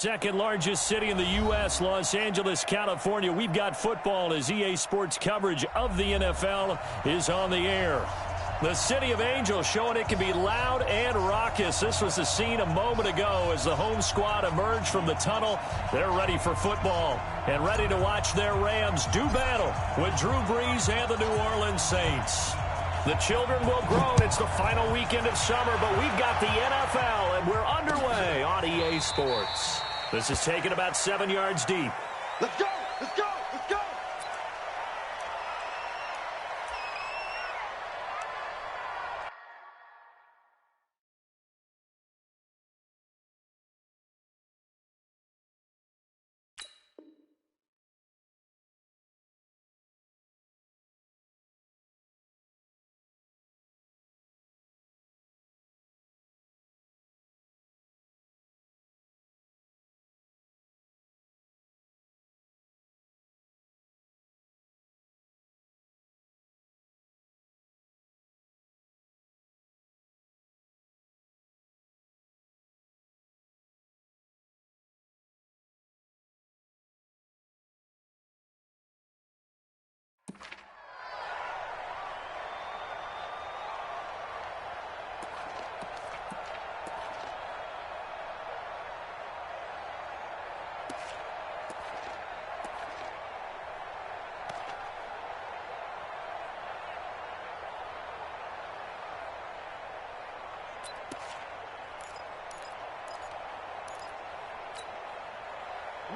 Second largest city in the U.S., Los Angeles, California. We've got football as EA Sports coverage of the NFL is on the air. The City of Angels showing it can be loud and raucous. This was the scene a moment ago as the home squad emerged from the tunnel. They're ready for football and ready to watch their Rams do battle with Drew Brees and the New Orleans Saints. The children will grow. It's the final weekend of summer, but we've got the NFL, and we're underway on EA Sports. This is taken about 7 yards deep. Let's go! Let's go! Let's go!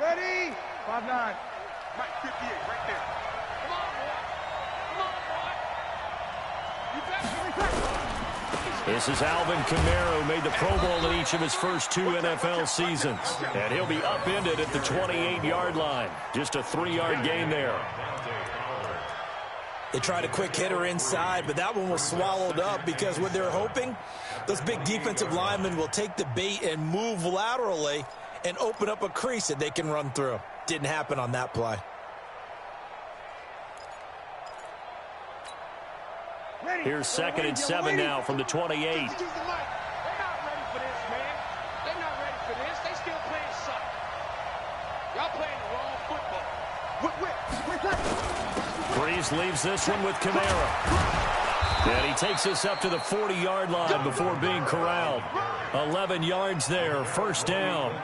Ready? 5-9. Mike 58, right there. Come on, boy. Come on, boy. You back. This is Alvin Kamara, who made the Pro Bowl in each of his first 2 NFL seasons. And he'll be upended at the 28-yard line. Just a 3-yard gain there. They tried a quick hitter inside, but that one was swallowed up because what they're hoping, those big defensive linemen will take the bait and move laterally and open up a crease that they can run through. Didn't happen on that play. Here's 2nd and 7 now from the 28. They're not ready for this, man. They're not ready for this. They still playing soccer. Y'all playing the wrong football. Brees leaves this one with Kamara. And he takes this up to the 40-yard line before being corralled. 11 yards there, first down.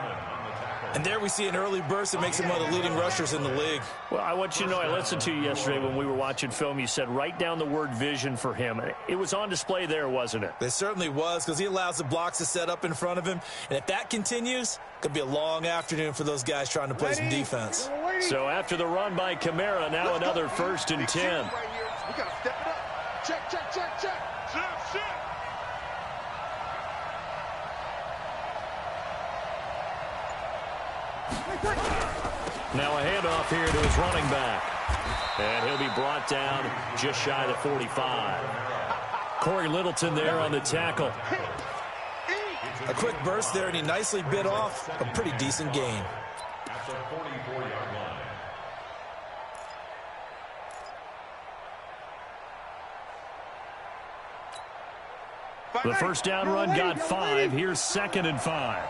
And there we see an early burst that makes him one of the leading rushers in the league. Well, I want you to know, I listened to you yesterday when we were watching film. You said write down the word vision for him. It was on display there, wasn't it? It certainly was, because he allows the blocks to set up in front of him. And if that continues, it could be a long afternoon for those guys trying to play some defense. So after the run by Kamara, now another 1st and 10. We got to step it up. Check, check, check, check. Check, check. Now a handoff here to his running back. And he'll be brought down just shy of the 45. Corey Littleton there on the tackle. A quick burst there, and he nicely bit off a pretty decent gain. The first down run got 5. Here's 2nd and 5.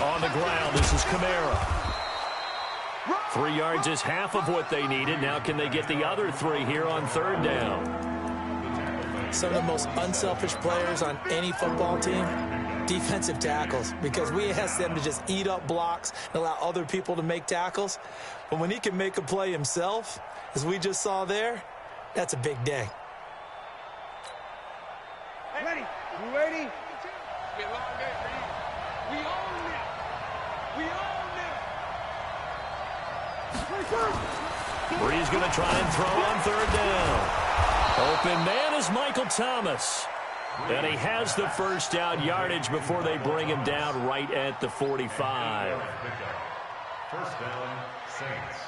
On the ground, this is Kamara. 3 yards is half of what they needed. Now can they get the other 3 here on 3rd down? Some of the most unselfish players on any football team, defensive tackles, because we ask them to just eat up blocks and allow other people to make tackles. But when he can make a play himself, as we just saw there, that's a big day. Ready? You ready? It's been a long day for you. We own it. We own it. Brees going to try and throw on 3rd down. Open man is Michael Thomas. And he has the first down yardage before they bring him down right at the 45. First down, Saints.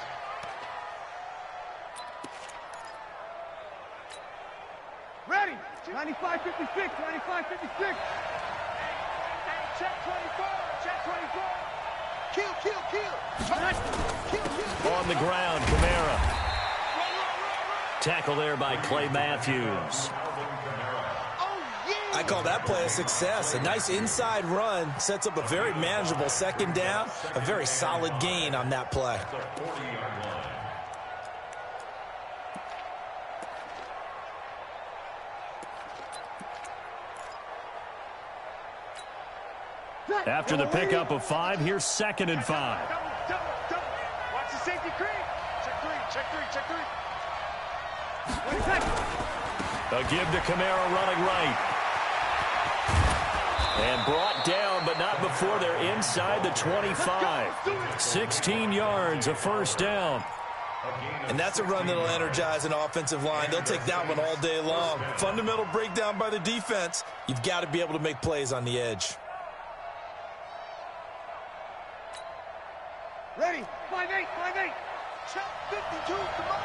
Ready? 95-56, 95-56. Check 24, check 24. Kill, kill, kill. On the ground, Kamara. Tackle there by Clay Matthews. I call that play a success. A nice inside run sets up a very manageable second down, a very solid gain on that play. After the pickup of 5, here's 2nd and 5. Watch the safety creep. Check three. A give to Kamara running right. And brought down, but not before they're inside the 25. 16 yards, a first down. And that's a run that'll energize an offensive line. They'll take that one all day long. Fundamental breakdown by the defense. You've got to be able to make plays on the edge. Ready? 5-8. Check 52. Come on.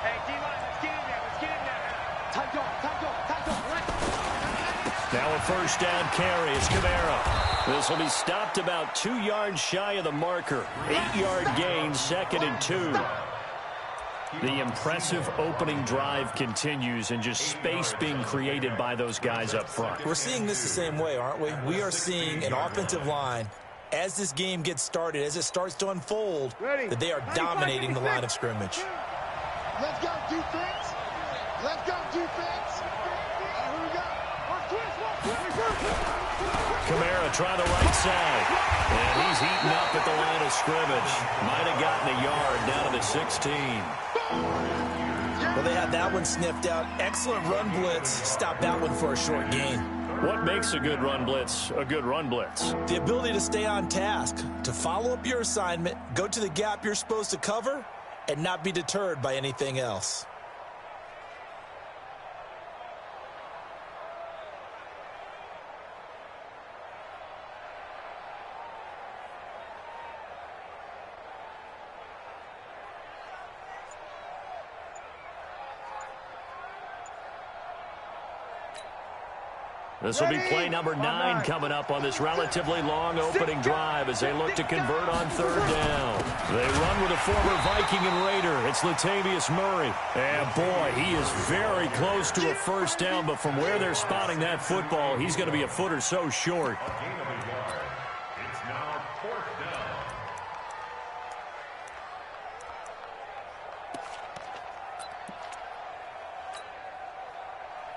Hey, D-line, let's get in there. Time go. Now a first down carry is Kamara. This will be stopped about 2 yards shy of the marker. 8-yard gain, 2nd and 2. The impressive opening drive continues, and just space being created by those guys up front. We're seeing this the same way, aren't we? We are seeing an offensive line, as this game gets started, as it starts to unfold, that they are dominating the line of scrimmage. Let's go, defense. Here we go. Kamara try the right side. And he's eaten up at the line of scrimmage. Might have gotten a yard down to the 16. Well, they had that one sniffed out. Excellent run blitz. Stop that one for a short gain. What makes a good run blitz a good run blitz? The ability to stay on task, to follow up your assignment, go to the gap you're supposed to cover, and not be deterred by anything else. This will be play number 9 coming up on this relatively long opening drive as they look to convert on 3rd down. They run with a former Viking and Raider. It's Latavius Murray. And boy, he is very close to a first down, but from where they're spotting that football, he's going to be a foot or so short. It's now 4th down.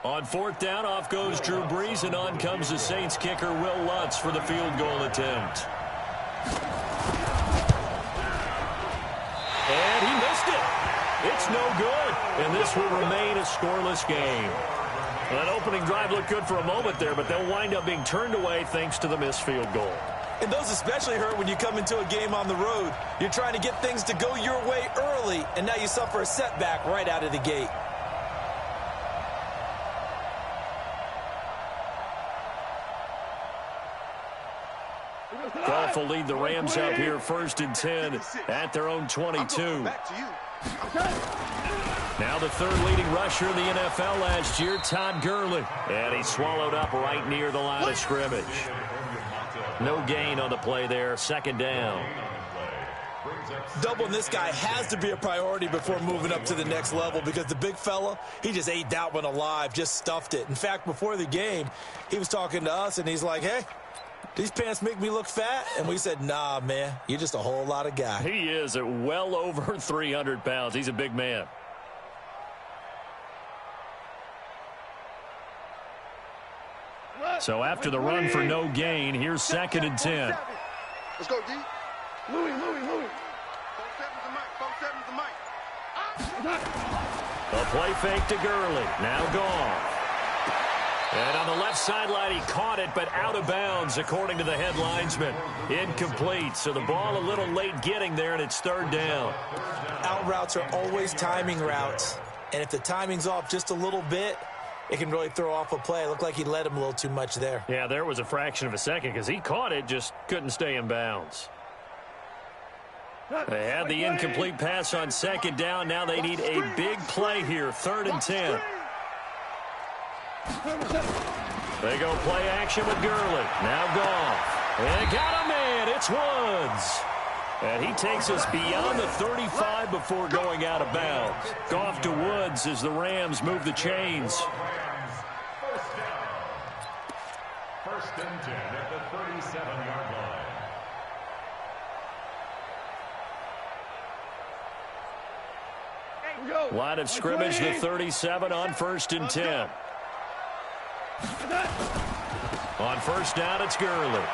On 4th down, off goes Drew Brees, and on comes the Saints kicker, Will Lutz, for the field goal attempt. And he missed it. It's no good, and this will remain a scoreless game. That opening drive looked good for a moment there, but they'll wind up being turned away thanks to the missed field goal. And those especially hurt when you come into a game on the road. You're trying to get things to go your way early, and now you suffer a setback right out of the gate. Goff will lead the Rams up here 1st and 10 at their own 22. Now the 3rd leading rusher in the NFL last year, Todd Gurley. And he swallowed up right near the line of scrimmage. No gain on the play there, 2nd down. Doubling this guy has to be a priority before moving up to the next level, because the big fella, he just ate that one alive, just stuffed it. In fact, before the game, he was talking to us, and he's like, hey, these pants make me look fat? And we said, nah, man, you're just a whole lot of guy. He is at well over 300 pounds. He's a big man. So after the run for no gain, here's 2nd and 10. Let's go, D. Louis. 4-7's the mic. A play fake to Gurley. Now gone. And on the left sideline, he caught it, but out of bounds, according to the head linesman. Incomplete, so the ball a little late getting there, and it's 3rd down. Out routes are always timing routes, and if the timing's off just a little bit, it can really throw off a play. It looked like he led him a little too much there. Yeah, there was a fraction of a second because he caught it, just couldn't stay in bounds. They had the incomplete pass on 2nd down. Now they need a big play here, 3rd and 10. They go play action with Gurley. Now Goff. And got a man. It's Woods. And he takes us beyond the 35 before going out of bounds. Goff to Woods as the Rams move the chains. First and 10 at the 37-yard line. Line of scrimmage, the 37 on first and 10. On first down, it's Gurley.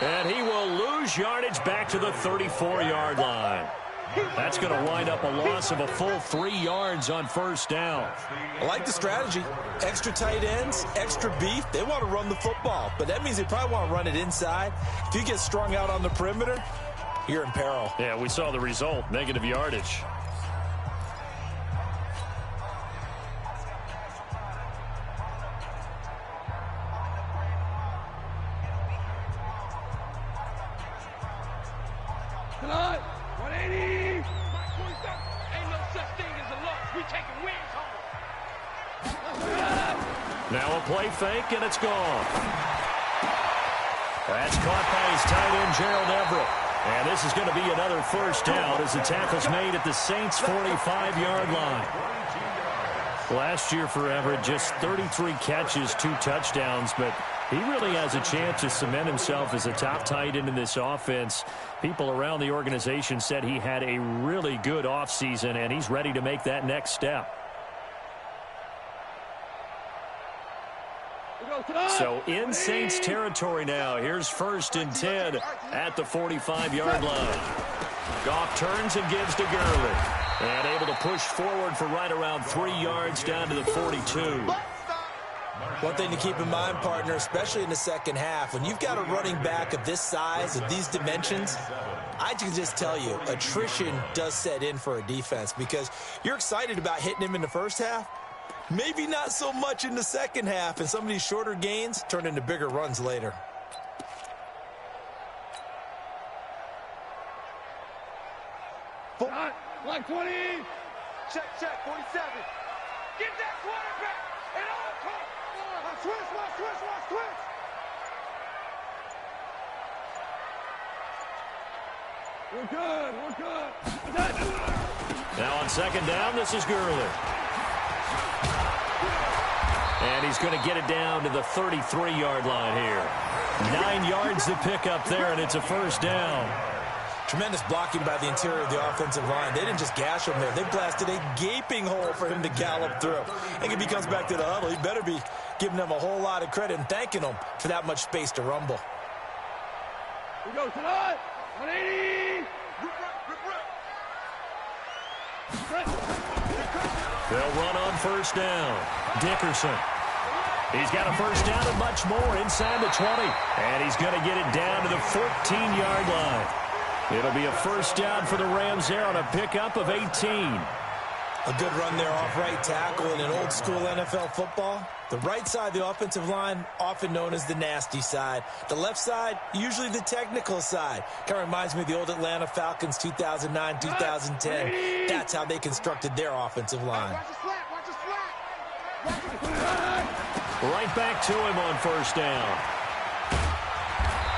And he will lose yardage back to the 34-yard line. That's going to wind up a loss of a full 3 yards on first down. I like the strategy. Extra tight ends, extra beef. They want to run the football, but that means they probably want to run it inside. If you get strung out on the perimeter, you're in peril. Yeah, we saw the result, negative yardage. Now a play fake, and it's gone. That's caught by his tight end, Gerald Everett. And this is going to be another first down as the tackle's made at the Saints' 45-yard line. Last year for Everett, just 33 catches, 2 touchdowns, but he really has a chance to cement himself as a top tight end in this offense. People around the organization said he had a really good offseason, and he's ready to make that next step. So in Saints territory now. Here's first and 10 at the 45-yard line. Goff turns and gives to Gurley. And able to push forward for right around 3 yards down to the 42. One thing to keep in mind, partner, especially in the second half, when you've got a running back of this size, of these dimensions, I can just tell you, attrition does set in for a defense because you're excited about hitting him in the first half. Maybe not so much in the second half, and some of these shorter gains turn into bigger runs later. Like 20. Check, 47. Get that quarterback. And all come. Switch. We're good. Now on second down, this is Gurley. And he's going to get it down to the 33-yard line here. 9 yards to pick up there, and it's a first down. Tremendous blocking by the interior of the offensive line. They didn't just gash him there. They blasted a gaping hole for him to gallop through. And if he comes back to the huddle, he better be giving them a whole lot of credit and thanking them for that much space to rumble. We go tonight. 180. They'll run on first down. Dickerson. He's got a first down and much more inside the 20. And he's going to get it down to the 14-yard line. It'll be a first down for the Rams there on a pickup of 18. A good run there off right tackle in an old school NFL football. The right side of the offensive line, often known as the nasty side. The left side, usually the technical side. Kind of reminds me of the old Atlanta Falcons 2009, 2010. That's how they constructed their offensive line. Right back to him on first down.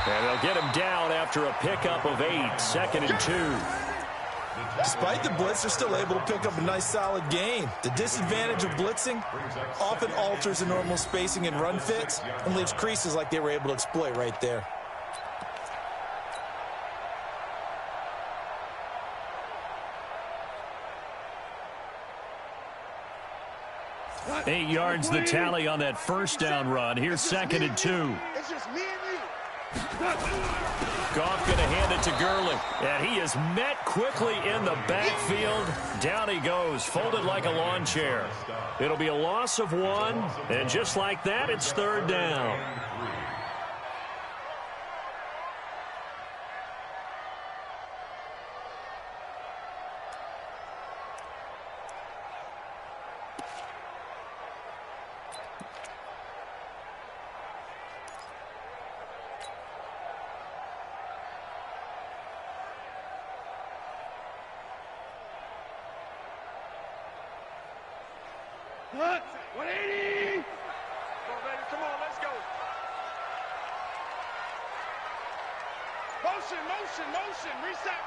And they'll get him down after a pickup of 8, second and 2. Despite the blitz, they're still able to pick up a nice solid gain. The disadvantage of blitzing often alters the normal spacing and run fits and leaves creases like they were able to exploit right there. Eight yards the tally on that first down run. Here's second and 2. It's just me and you. Goff going to hand it to Gurley. And he is met quickly in the backfield. Down he goes, folded like a lawn chair. It'll be a loss of 1. And just like that, it's third down. What? 180. Come on, baby. Come on, let's go. Motion. Reset.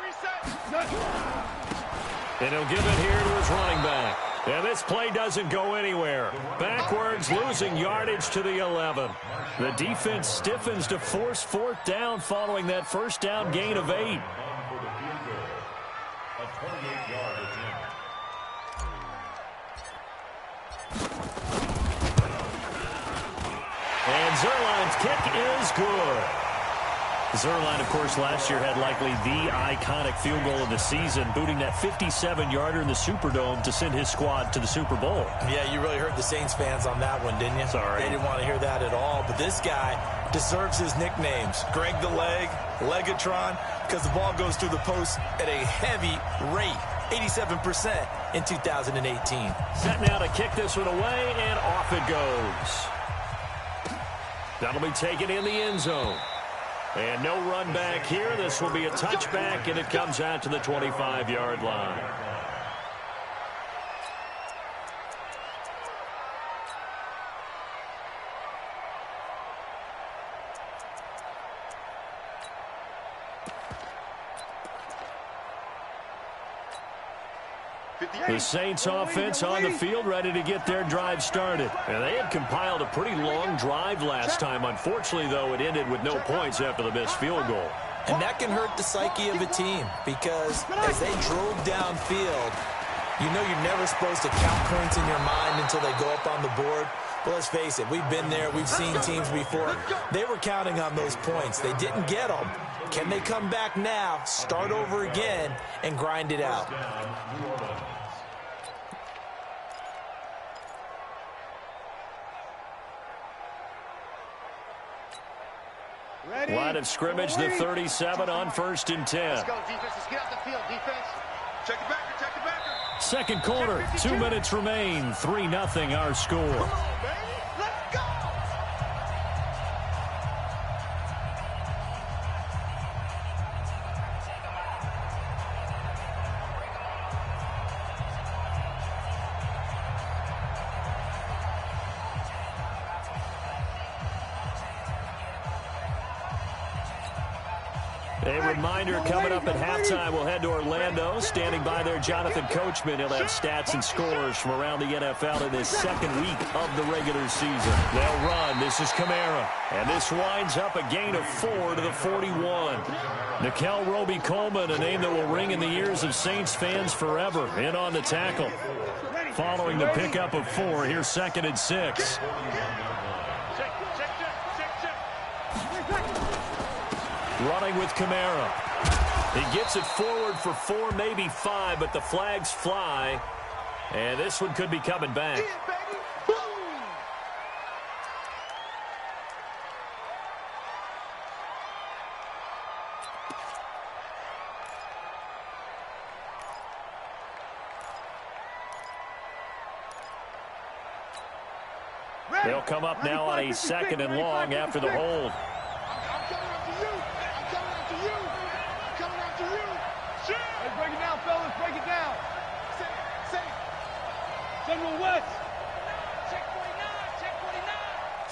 And he'll give it here to his running back. And this play doesn't go anywhere. Backwards, losing yardage to the 11. The defense stiffens to force fourth down following that first down gain of 8. A 28-yard attempt. And Zerline's kick is good. Zerline, of course, last year had likely the iconic field goal of the season, booting that 57-yarder in the Superdome to send his squad to the Super Bowl. Yeah, you really hurt the Saints fans on that one, didn't you? Sorry. They didn't want to hear that at all. But this guy deserves his nicknames. Greg the Leg, Legatron, because the ball goes through the post at a heavy rate, 87% in 2018. Set now to kick this one away, and off it goes. That'll be taken in the end zone. And no run back here. This will be a touchback, and it comes out to the 25-yard line. The Saints offense on the field, ready to get their drive started. And they had compiled a pretty long drive last time. Unfortunately, though, it ended with no points after the missed field goal. And that can hurt the psyche of a team because as they drove downfield, you know you're never supposed to count points in your mind until they go up on the board. But let's face it, we've been there. We've seen teams before. They were counting on those points. They didn't get them. Can they come back now, start over again, and grind it out? Line of scrimmage, the 37 on 1st and 10. Let's go, defense. Let's get out the field, defense. Check it backer, check it backer. Second quarter, 2 minutes remain. 3-0 our score. Come on, baby. Let's go. A reminder coming up at halftime, we'll head to Orlando. Standing by there, Jonathan Coachman. He'll have stats and scores from around the NFL in his second week of the regular season. They'll run. This is Kamara. And this winds up a gain of 4 to the 41. Nickel Roby-Coleman, a name that will ring in the ears of Saints fans forever, in on the tackle. Following the pickup of 4, here's 2nd and 6. Running with Kamara. He gets it forward for 4, maybe 5, but the flags fly. And this one could be coming back. They'll come up now on a 2nd and long after the hold. General West. Check 49, check 49.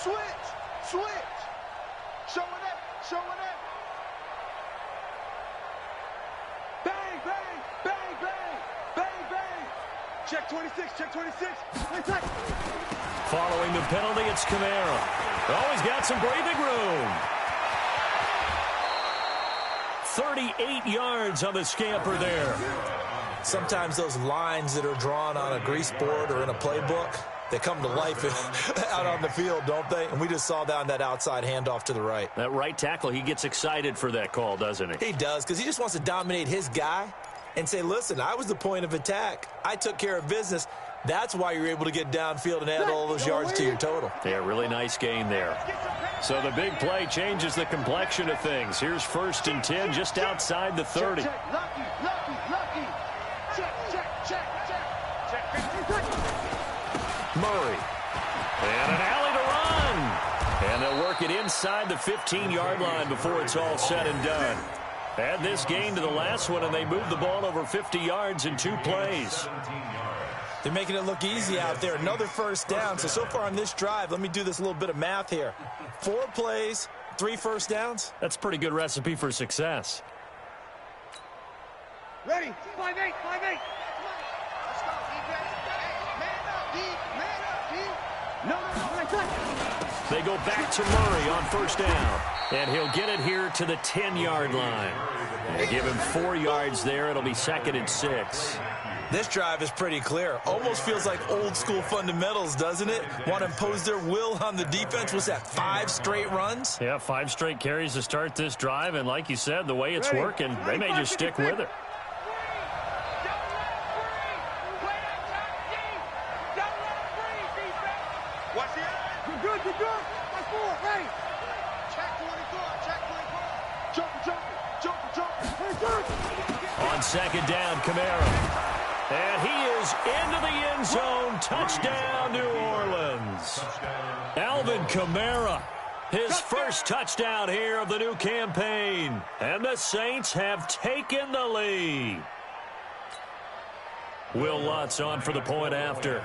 Switch. Showing it. Bang, bang, bang, bang, bang, bang. Check 26. Following the penalty, it's Kamara. Oh, he's got some breathing room. 38 yards on the scamper there. Sometimes those lines that are drawn on a grease board or in a playbook, they come to life out on the field, don't they? And we just saw down that outside handoff to the right. That right tackle, he gets excited for that call, doesn't he? He does, because he just wants to dominate his guy and say, listen, I was the point of attack. I took care of business. That's why you're able to get downfield and add all those yards to your total. Yeah, really nice gain there. So the big play changes the complexion of things. Here's 1st and 10 just outside the 30. Lucky. Murray. And an alley to run. And they'll work it inside the 15-yard line before it's all said and done. Add this gain to the last one, and they move the ball over 50 yards in 2 plays. They're making it look easy out there. Another 1st down. So far on this drive, let me do this little bit of math here. 4 plays, 3 first downs. That's a pretty good recipe for success. Ready? 5-8. Let's go, defense. They go back to Murray on first down. And he'll get it here to the 10-yard line. And give him 4 yards there. It'll be 2nd and 6. This drive is pretty clear. Almost feels like old school fundamentals, doesn't it? Want to impose their will on the defense. Was that 5 straight runs? Yeah, 5 straight carries to start this drive. And like you said, the way it's working, they may just stick with it. On 2nd down, Kamara. And he is into the end zone. Touchdown, New Orleans. Alvin Kamara, his first touchdown here of the new campaign. And the Saints have taken the lead. Will Lutz on for the point after.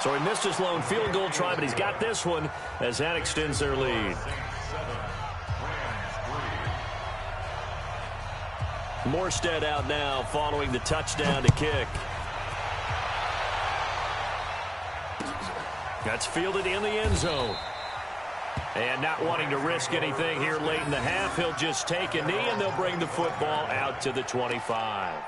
So he missed his lone field goal try, but he's got this one as that extends their lead. Morstead out now following the touchdown to kick. That's fielded in the end zone. And not wanting to risk anything here late in the half, he'll just take a knee and they'll bring the football out to the 25.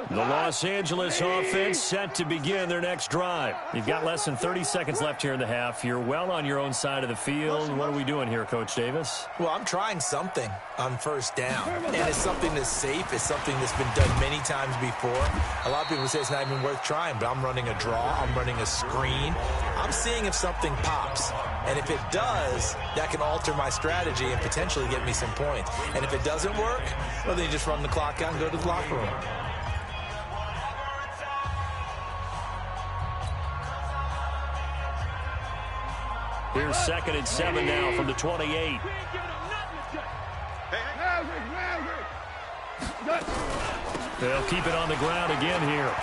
The Los Angeles offense set to begin their next drive. You've got less than 30 seconds left here in the half. You're well on your own side of the field. What are we doing here, Coach Davis? Well, I'm trying something on first down. And it's something that's safe. It's something that's been done many times before. A lot of people say it's not even worth trying, but I'm running a draw. I'm running a screen. I'm seeing if something pops. And if it does, that can alter my strategy and potentially get me some points. And if it doesn't work, well, then you just run the clock out and go to the locker room. Here's 2nd and 7 now from the 28. They'll keep it on the ground again here.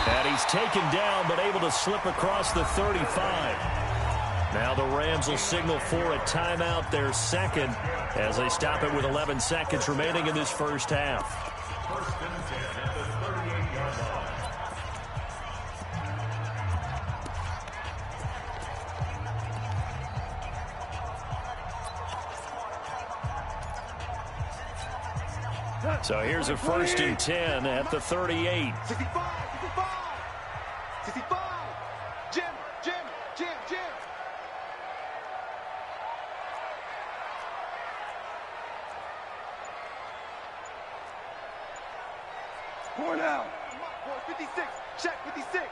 And he's taken down but able to slip across the 35. Now the Rams will signal for a timeout, their second, as they stop it with 11 seconds remaining in this first half. So here's a 1st and 10 at the 38. 65. Jim. Four now. 56. Check 56.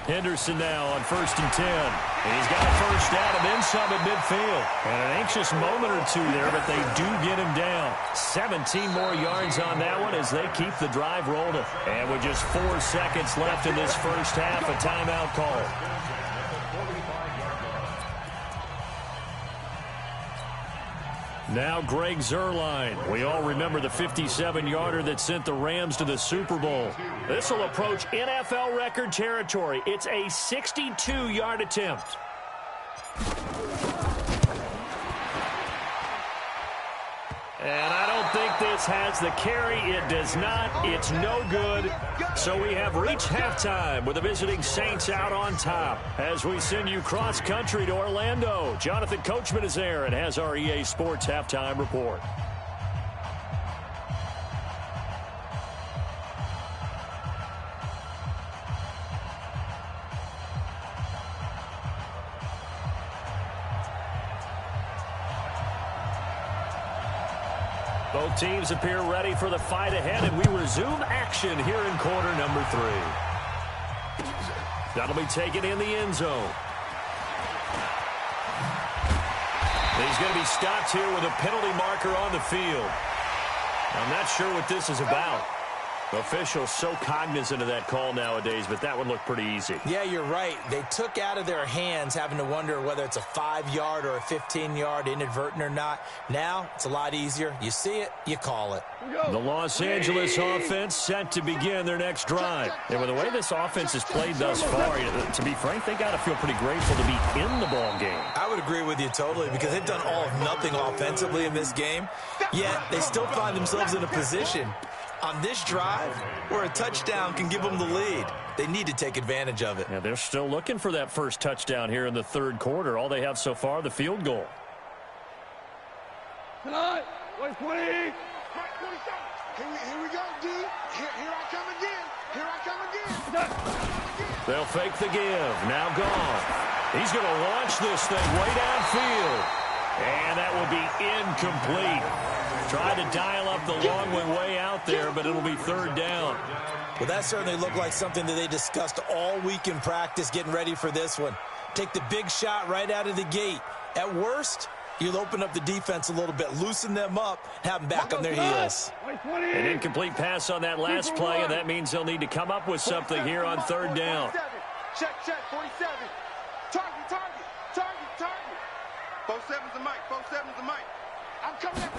Henderson now on 1st and 10. And he's got a first down and then some at midfield. And an anxious moment or two there, but they do get him down. 17 more yards on that one as they keep the drive rolling. And with just 4 seconds left in this first half, a timeout call. Now Greg Zuerlein. We all remember the 57-yarder that sent the Rams to the Super Bowl. This will approach NFL record territory. It's a 62-yard attempt. And I don't think this has the carry. It does not. It's no good. So we have reached halftime with the visiting Saints out on top. As we send you cross-country to Orlando, Jonathan Coachman is there and has our EA Sports halftime report. Both teams appear ready for the fight ahead, and we resume action here in quarter number 3. That'll be taken in the end zone. He's going to be stopped here with a penalty marker on the field. I'm not sure what this is about. Officials so cognizant of that call nowadays, but that would look pretty easy. Yeah, you're right. They took out of their hands having to wonder whether it's a 5-yard or a 15-yard inadvertent or not. Now, it's a lot easier. You see it, you call it. The Los Angeles offense set to begin their next drive. And with the way this offense has played thus far, to be frank, they got to feel pretty grateful to be in the ball game. I would agree with you totally because they've done all of nothing offensively in this game, yet they still find themselves in a position on this drive where a touchdown can give them the lead. They need to take advantage of it. Yeah, they're still looking for that first touchdown here in the third quarter. All they have so far, the field goal. Tonight, 20. Here we go, D. Here I come again. Here I come again. They'll fake the give. Now gone. He's going to launch this thing way downfield. And that will be incomplete. Tried to dial up the long way out there, but it'll be third down. Well, that certainly looked like something that they discussed all week in practice getting ready for this one. Take the big shot right out of the gate. At worst, you'll open up the defense a little bit, loosen them up, have them back on their heels. An incomplete pass on that last play, and that means they'll need to come up with something here on third down. Check, 47. Target. 47's the mic. 47's the mic. I'm coming at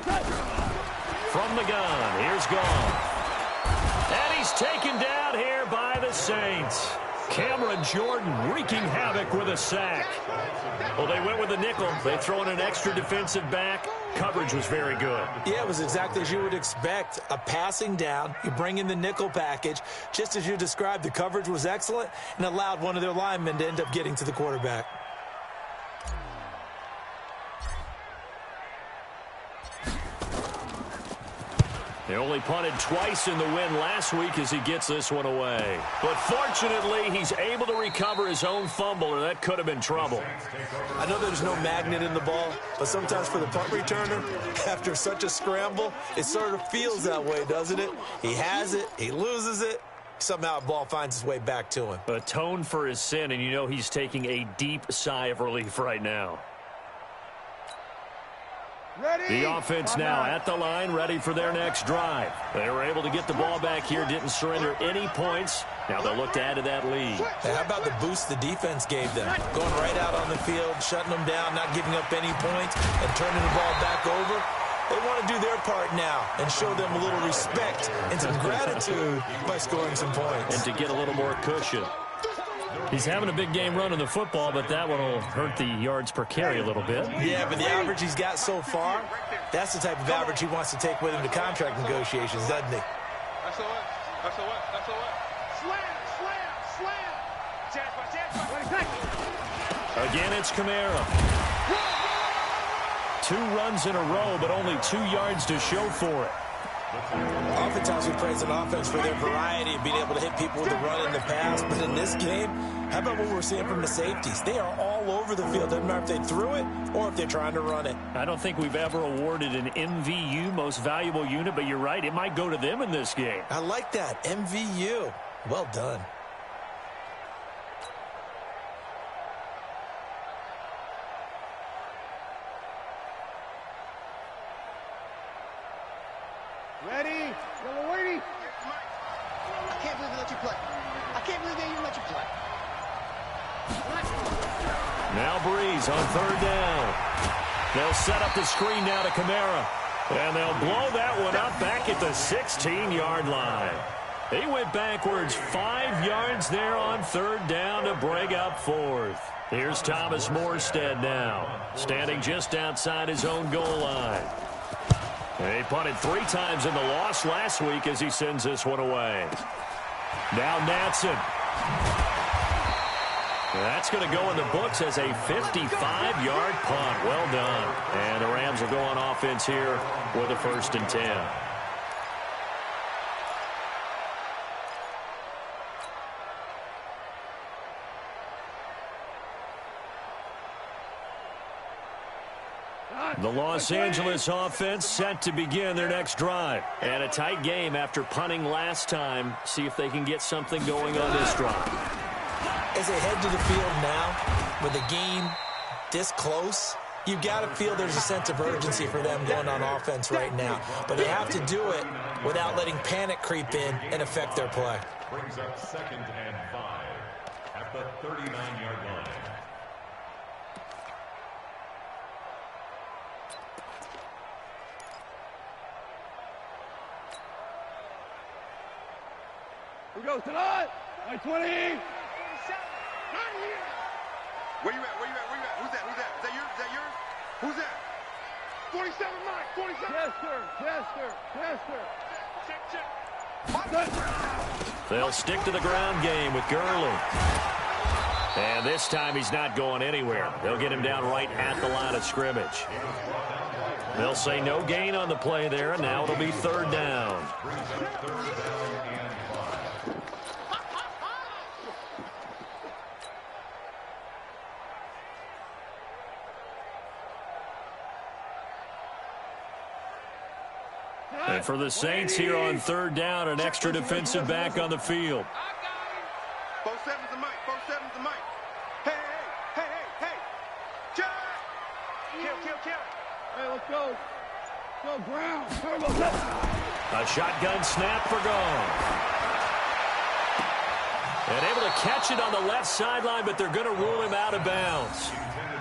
From the gun, here's Goff. And he's taken down here by the Saints. Cameron Jordan wreaking havoc with a sack. Well, they went with the nickel. They throw in an extra defensive back. Coverage was very good. Yeah, it was exactly as you would expect. A passing down, you bring in the nickel package. Just as you described, the coverage was excellent and allowed one of their linemen to end up getting to the quarterback. They only punted twice in the win last week as he gets this one away. But fortunately, he's able to recover his own fumble, or that could have been trouble. I know there's no magnet in the ball, but sometimes for the punt returner, after such a scramble, it sort of feels that way, doesn't it? He has it, he loses it, somehow the ball finds its way back to him. Atone for his sin, and you know he's taking a deep sigh of relief right now. The offense now at the line, ready for their next drive. They were able to get the ball back here, didn't surrender any points. Now they'll look to add to that lead. Hey, how about the boost the defense gave them? Going right out on the field, shutting them down, not giving up any points, and turning the ball back over. They want to do their part now and show them a little respect and some gratitude by scoring some points. And to get a little more cushion. He's having a big game running the football, but that one will hurt the yards per carry a little bit. Yeah, but the average he's got so far, that's the type of average he wants to take with him to contract negotiations, doesn't he? That's all. Slam. Again, it's Kamara. 2 runs in a row, but only 2 yards to show for it. Oftentimes we praise an offense for their variety of being able to hit people with the run and the pass, but in this game, how about what we're seeing from the safeties? They are all over the field. Doesn't matter if they threw it or if they're trying to run it. I don't think we've ever awarded an MVU, most valuable unit, but you're right, it might go to them in this game. I like that, MVU. Well done. Ready? Yellow waiting. I can't believe they let you play. I can't believe they even let you play. Now Breeze on third down. They'll set up the screen now to Kamara. And they'll blow that one up back at the 16-yard line. He went backwards 5 yards there on third down to break up fourth. Here's Thomas Morstead now, standing just outside his own goal line. He punted 3 times in the loss last week as he sends this one away. Now Natson. That's going to go in the books as a 55-yard punt. Well done. And the Rams will go on offense here with a 1st and 10. The Los Angeles offense set to begin their next drive. And a tight game after punting last time. See if they can get something going on this drive. As they head to the field now, with the game this close, You've got to feel there's a sense of urgency for them going on offense right now. But they have to do it without letting panic creep in and affect their play. Brings up 2nd and 5 at the 39-yard line. We go tonight. 20. Where you at? Where you at? Where you at? Who's that? Who's that? Is that yours? Is that yours? Who's that? 47 Mike. 47. Yes, sir. Yes, sir. Yes, sir. Check. They'll stick to the ground game with Gurley. And this time he's not going anywhere. They'll get him down right at the line of scrimmage. They'll say no gain on the play there, and now it'll be 3rd down. And for the Saints here on 3rd down, an extra defensive back on the field. 47's the mic. 47's the mic. Hey, hey, hey, hey, hey. Jack! Kill. Hey, let's go. Go ground. A shotgun snap for gone. And able to catch it on the left sideline, but they're going to rule him out of bounds.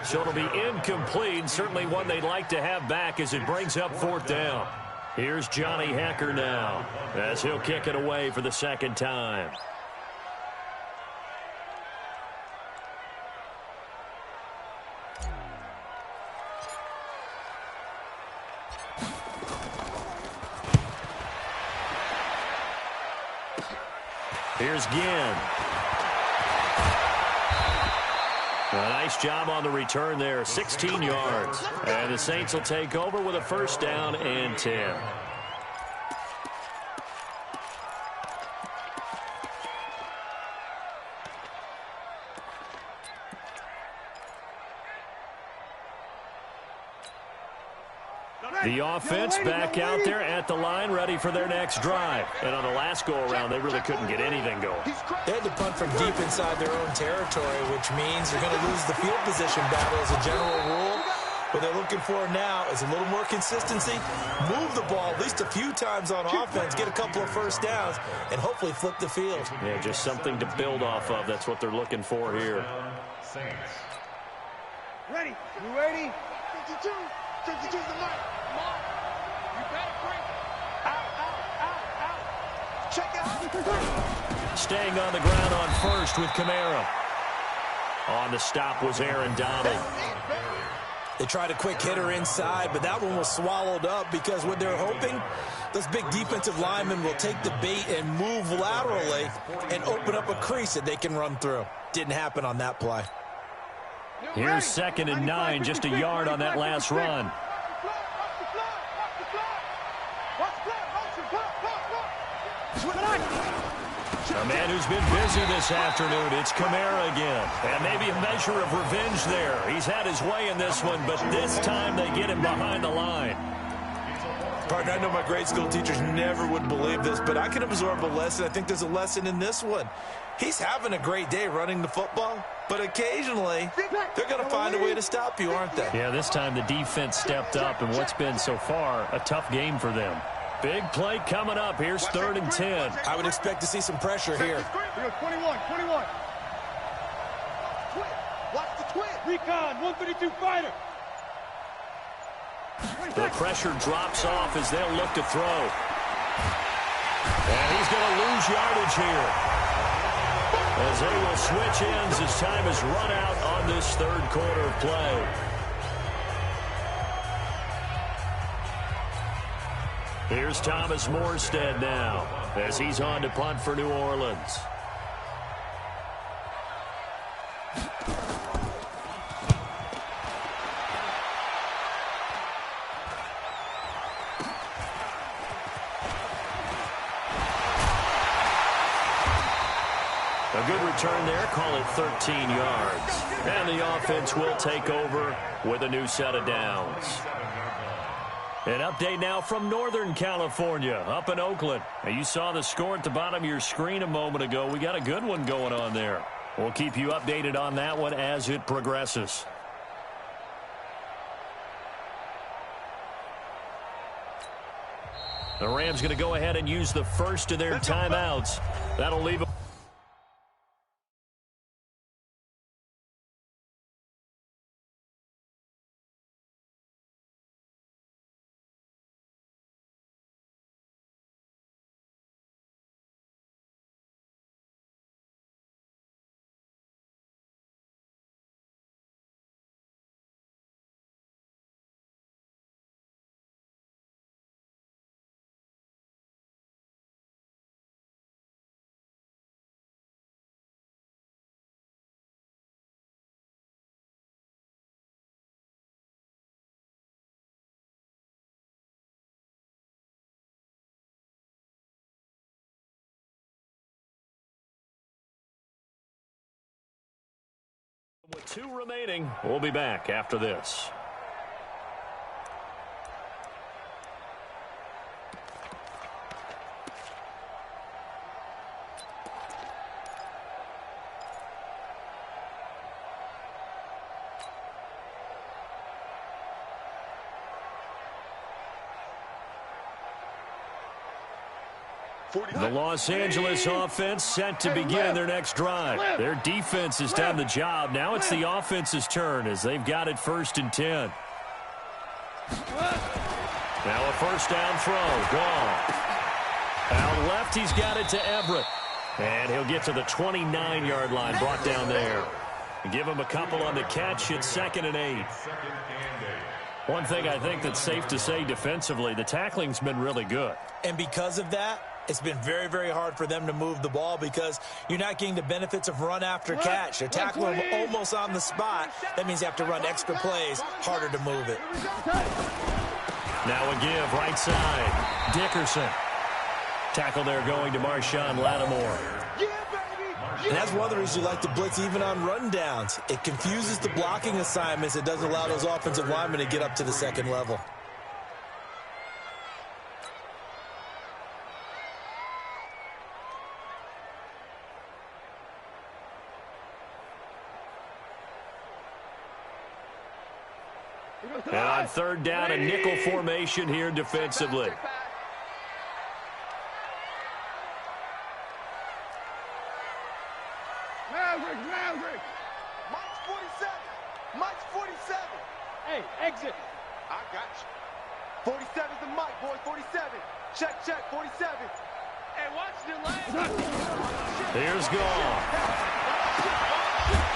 So it'll be incomplete, certainly one they'd like to have back as it brings up 4th down. Here's Johnny Hacker now as he'll kick it away for the 2nd time. Here's Ginn. A nice job on the return there, 16 yards. And the Saints will take over with a 1st down and 10. The offense back out there at the line, ready for their next drive. And on the last go-around, they really couldn't get anything going. They had to punt from deep inside their own territory, which means they're going to lose the field position battle as a general rule. What they're looking for now is a little more consistency, move the ball at least a few times on offense, get a couple of 1st downs, and hopefully flip the field. Yeah, just something to build off of. That's what they're looking for here. Ready. You ready? 52. 52's the mic. Come on. You better bring it. Out. Check out. Staying on the ground on 1st with Kamara. On the stop was Aaron Donald. They tried a quick hitter inside, but that one was swallowed up because what they're hoping, those big defensive linemen will take the bait and move laterally and open up a crease that they can run through. Didn't happen on that play. Here's 2nd and 9, just a yard on that last run. A man who's been busy this afternoon, it's Kamara again. And maybe a measure of revenge there. He's had his way in this one, but this time they get him behind the line. Partner, I know my grade school teachers never would believe this, but I can absorb a lesson. I think there's a lesson in this one. He's having a great day running the football, but occasionally they're going to find a way to stop you, aren't they? Yeah, this time the defense stepped up in what's been so far a tough game for them. Big play coming up. Here's 3rd and 10. I would expect to see some pressure here. 21. Watch the twin. Recon, 132 fighter. The pressure drops off as they'll look to throw. And he's going to lose yardage here, as they will switch ends as time is run out on this 3rd quarter of play. Here's Thomas Morstead now as he's on to punt for New Orleans. A good return there, call it 13 yards. And the offense will take over with a new set of downs. An update now from Northern California, up in Oakland. Now, you saw the score at the bottom of your screen a moment ago. We got a good one going on there. We'll keep you updated on that one as it progresses. The Rams going to go ahead and use the first of their timeouts. That'll leave them. With 2 remaining, we'll be back after this. The Los Angeles offense set to begin their next drive. Their defense has done the job. Now it's the offense's turn as they've got it 1st and 10. Now a first down throw. Gone. Out left, he's got it to Everett. And he'll get to the 29-yard line, brought down there. Give him a couple on the catch. It's 2nd and 8. One thing I think that's safe to say defensively, the tackling's been really good. And because of that, it's been very, very hard for them to move the ball because you're not getting the benefits of run after catch. They're tackling almost on the spot. That means you have to run extra plays, harder to move it. Now a give, right side. Dickerson. Tackle there going to Marshawn Lattimore. And that's one of the reasons you like to blitz even on run downs. It confuses the blocking assignments. It doesn't allow those offensive linemen to get up to the 2nd level. And on 3rd down, a nickel formation here defensively. Maverick. Mike's 47. Mike's 47. Hey, exit. I got you. 47's the Mike, boy. 47. Check, 47. Hey, watch the line. Here's Gall.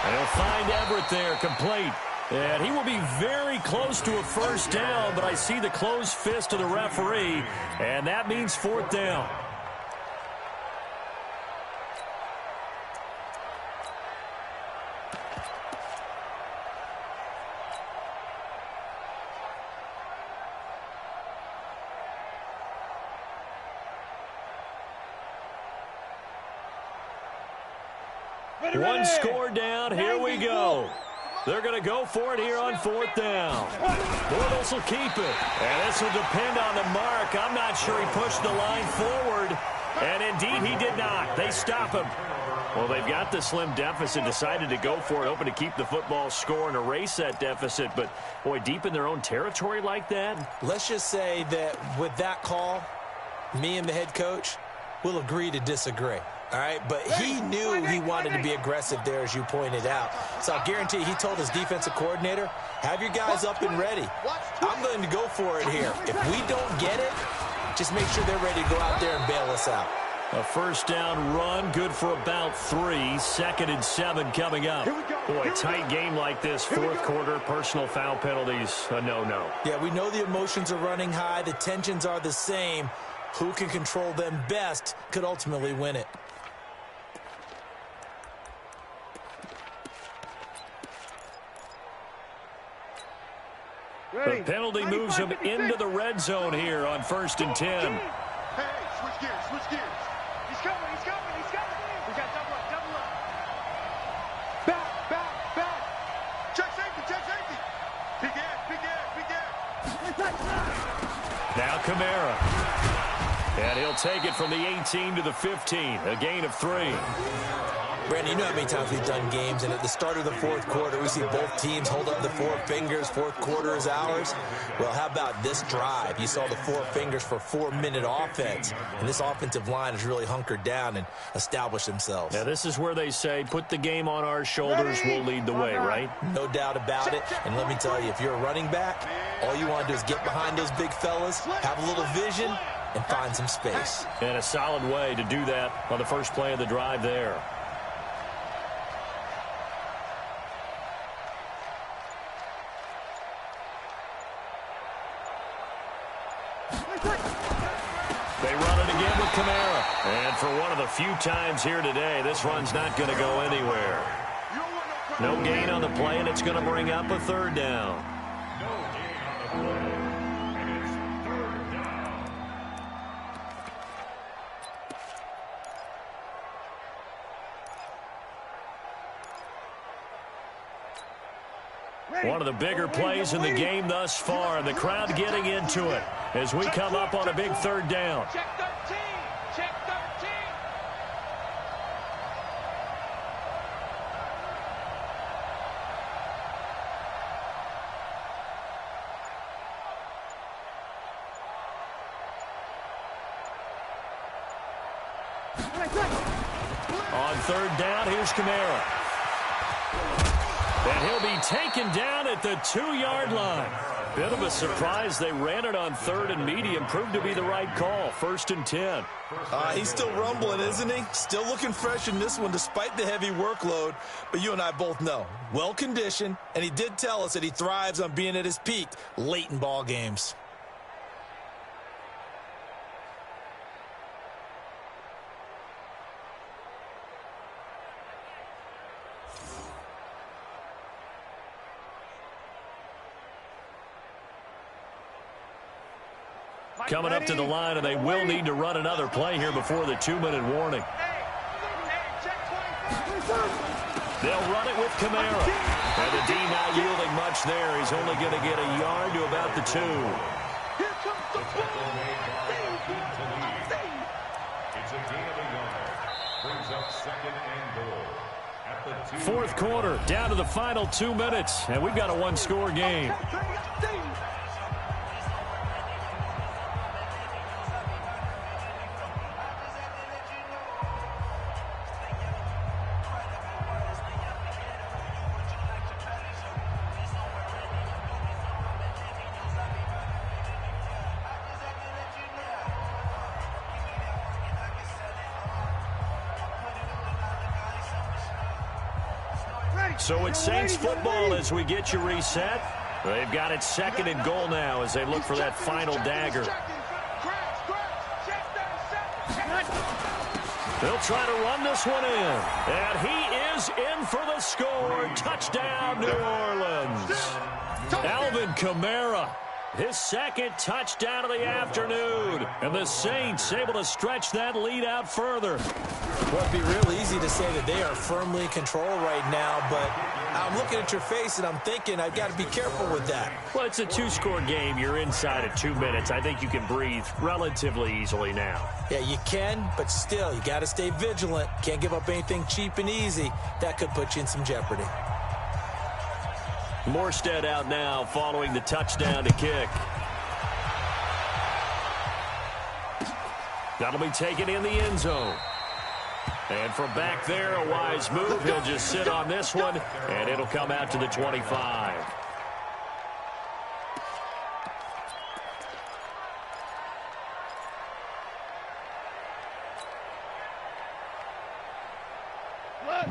They'll find Everett there, complete. And he will be very close to a first down, but I see the closed fist of the referee, and that means 4th down. One score down, here we go. They're going to go for it here on 4th down. Bortles will keep it. And this will depend on the mark. I'm not sure he pushed the line forward. And indeed, he did not. They stop him. Well, they've got the slim deficit, decided to go for it, hoping to keep the football score and erase that deficit. But, boy, deep in their own territory like that. Let's just say that with that call, me and the head coach will agree to disagree. All right, but he knew he wanted to be aggressive there, as you pointed out. So I'll guarantee he told his defensive coordinator, have your guys up and ready. I'm going to go for it here. If we don't get it, just make sure they're ready to go out there and bail us out. A first down run, good for about 3. 2nd and 7 coming up. Boy, tight game like this, 4th quarter, personal foul penalties, a no-no. Yeah, we know the emotions are running high. The tensions are the same. Who can control them best could ultimately win it. The penalty moves him into the red zone here on 1st and 10. Hey, switch gears, switch gears. He's coming. We got double up. Back. Check safety. Big ass. Now Kamara. And he'll take it from the 18 to the 15. A gain of 3. Brandon, you know how many times we've done games, and at the start of the fourth quarter, we see both teams hold up the four fingers, fourth quarter is ours. Well, how about this drive? You saw the four fingers for 4-minute offense, and this offensive line has really hunkered down and established themselves. Yeah, this is where they say, put the game on our shoulders, we'll lead the way, right? No doubt about it, and let me tell you, if you're a running back, all you want to do is get behind those big fellas, have a little vision, and find some space. And a solid way to do that on the first play of the drive there. They run it again with Kamara. And for one of the few times here today, this run's not going to go anywhere. No gain on the play, and it's going to bring up a third down. No gain on the play, and it's third down. One of the bigger plays in the game thus far, and the crowd getting into it as we come up on a big third down. Check 13. Check 13. On third down, here's Kamara. And he'll be taken down at the 2-yard line. Bit of a surprise. They ran it on third and medium. Proved to be the right call. 1st and 10. He's still rumbling, isn't he? Still looking fresh in this one despite the heavy workload. But you and I both know, well-conditioned, and he did tell us that he thrives on being at his peak late in ball games. Coming up to the line, and they will need to run another play here before the 2-minute warning. They'll run it with Kamara. And the D not yielding much there. He's only going to get a yard to about the 2. Here comes the ball. It's a gain of a yard. Brings up 2nd and goal at the 2. Fourth quarter, down to the final 2 minutes, and we've got a one-score game. So it's Saints football as we get you reset. They've got it 2nd and goal now as they look for that final dagger. They'll try to run this one in. And he is in for the score. Touchdown, New Orleans. Alvin Kamara, his 2nd touchdown of the afternoon. And the Saints able to stretch that lead out further. Well, it'd be real easy to say that they are firmly in control right now, but I'm looking at your face and I'm thinking I've got to be careful with that. Well, it's a 2-score game. You're inside of 2 minutes. I think you can breathe relatively easily now. Yeah, you can, but still, you got to stay vigilant. Can't give up anything cheap and easy. That could put you in some jeopardy. Morstead out now following the touchdown to kick. That'll be taken in the end zone. And from back there, a wise move. He'll just sit on this one, and it'll come out to the 25.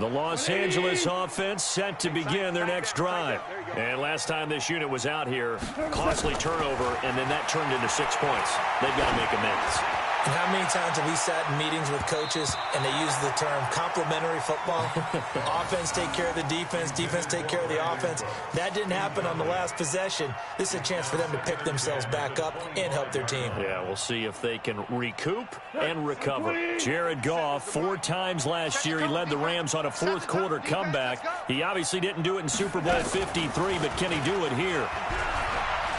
The Los Angeles offense set to begin their next drive. And last time this unit was out here, costly turnover, and then that turned into 6 points. They've got to make amends. And how many times have we sat in meetings with coaches and they use the term complementary football? Offense take care of the defense, defense take care of the offense. That didn't happen on the last possession. This is a chance for them to pick themselves back up and help their team. Yeah, we'll see if they can recoup and recover. Jared Goff, 4 times last year, he led the Rams on a fourth-quarter comeback. He obviously didn't do it in Super Bowl 53, but can he do it here?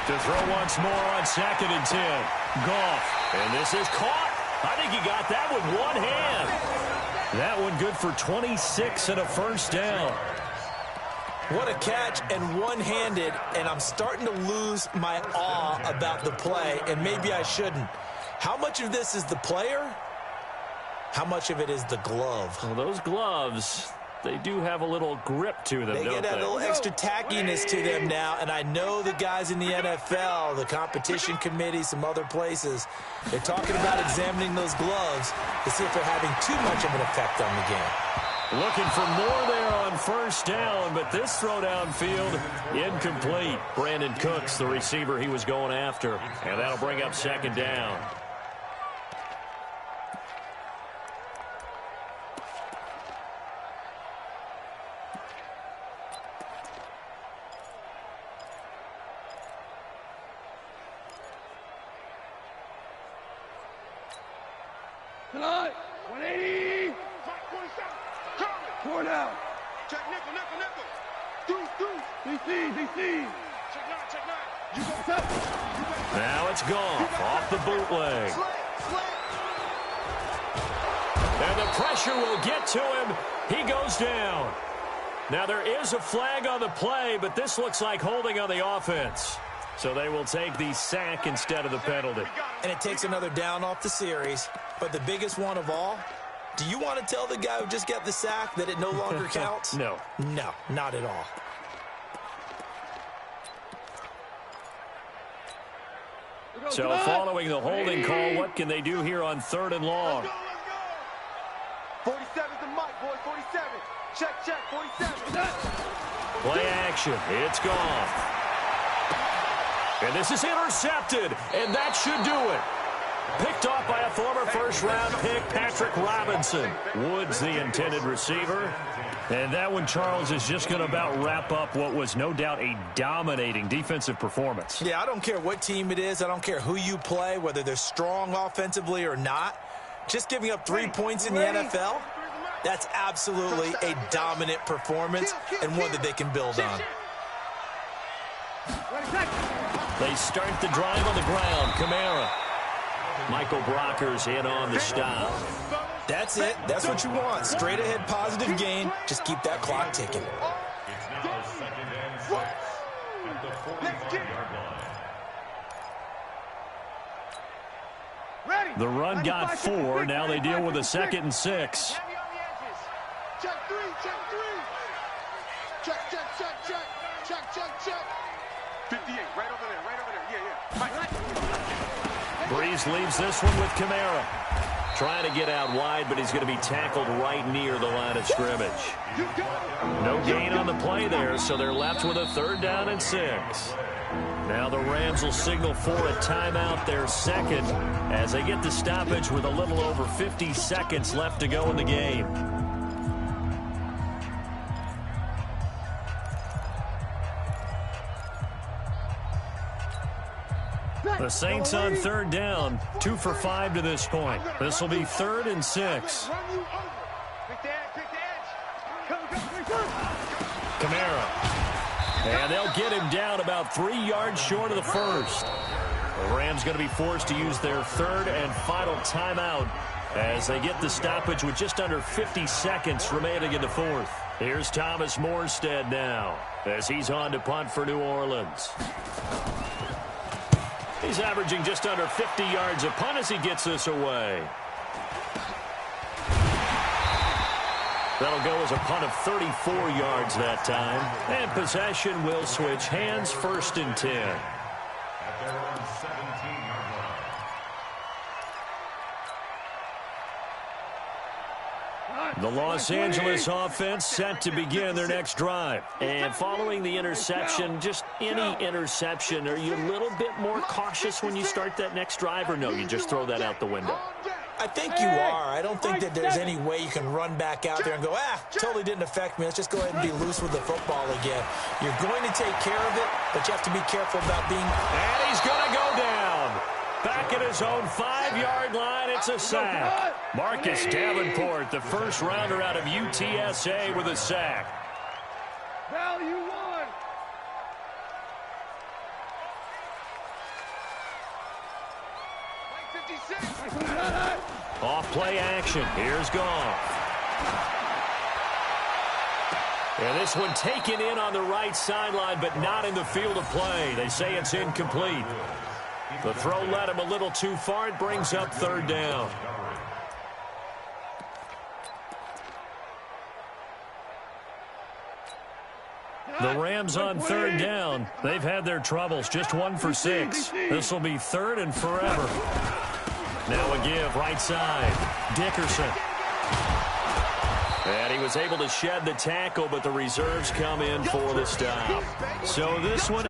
To throw once more on 2nd and 10. Goff, and this is caught. I think he got that with one hand. That one good for 26 and a first down. What a catch, and one-handed, and I'm starting to lose my awe about the play, and maybe I shouldn't. How much of this is the player? How much of it is the glove? Well, those gloves, they do have a little grip to them, They don't get that they? little extra tackiness to them now, and I know the guys in the NFL, the competition committee, some other places, they're talking about examining those gloves to see if they're having too much of an effect on the game. Looking for more there on first down, but this throw downfield, incomplete. Brandon Cooks, the receiver he was going after, and that'll bring up second down. Tonight, 180. Four down. Check nickel, nickel, nickel. Deuce. DC. Check nine. You go set. Now it's Goff off the bootleg. Slant. And the pressure will get to him. He goes down. Now there is a flag on the play, but this looks like holding on the offense. So they will take the sack instead of the penalty. And it takes another down off the series. But the biggest one of all, do you want to tell the guy who just got the sack that it no longer counts? No. No, not at all. So following the holding call, what can they do here on 3rd and long? Let's go. 47's the mic, boy. 47. Check. 47. Play action. It's Goff. And this is intercepted, and that should do it. Picked off by a former first-round pick, Patrick Robinson. Woods, the intended receiver. And that one, Charles, is just going to about wrap up what was no doubt a dominating defensive performance. Yeah, I don't care what team it is. I don't care who you play, whether they're strong offensively or not. Just giving up 3 points in the NFL, that's absolutely a dominant performance and one that they can build on. They start the drive on the ground. Kamara. Michael Brocker's in on the stop. That's it. That's what you want. Straight ahead positive gain. Just keep that clock ticking. It's now 2nd and 6 at the 45-yard line. The run got 4. Now they deal with a 2nd and 6. Heavy on the edges. Check three. Check. 58, right over there. Yeah. Mike. Breeze leaves this one with Kamara. Trying to get out wide, but he's going to be tackled right near the line of scrimmage. No gain on the play there, so they're left with a 3rd down and 6. Now the Rams will signal for a timeout, their second, as they get the stoppage with a little over 50 seconds left to go in the game. The Saints on 3rd down, 2 for 5 to this point. This will be 3rd and 6. Kamara. And they'll get him down about 3 yards short of the first. The Rams going to be forced to use their 3rd and final timeout as they get the stoppage with just under 50 seconds remaining in the 4th. Here's Thomas Morstead now as he's on to punt for New Orleans. He's averaging just under 50 yards a punt as he gets this away. That'll go as a punt of 34 yards that time. And possession will switch hands, 1st and 10. At their own 17-yard line. The Los Angeles offense set to begin their next drive. And following the interception, just any interception, are you a little bit more cautious when you start that next drive, or no, you just throw that out the window? I think you are. I don't think that there's any way you can run back out there and go, totally didn't affect me. Let's just go ahead and be loose with the football again. You're going to take care of it, but you have to be careful about being... And he's going to go down. Back at his own 5-yard line, it's a sack. Marcus Davenport, the first rounder out of UTSA with a sack. Value 1. Off play action. Here's Goff. And this one taken in on the right sideline, but not in the field of play. They say it's incomplete. The throw led him a little too far. It brings up third down. The Rams on third down. They've had their troubles. Just 1 for 6. This will be third and forever. Now a give, right side. Dickerson. And he was able to shed the tackle, but the reserves come in for the stop. So this one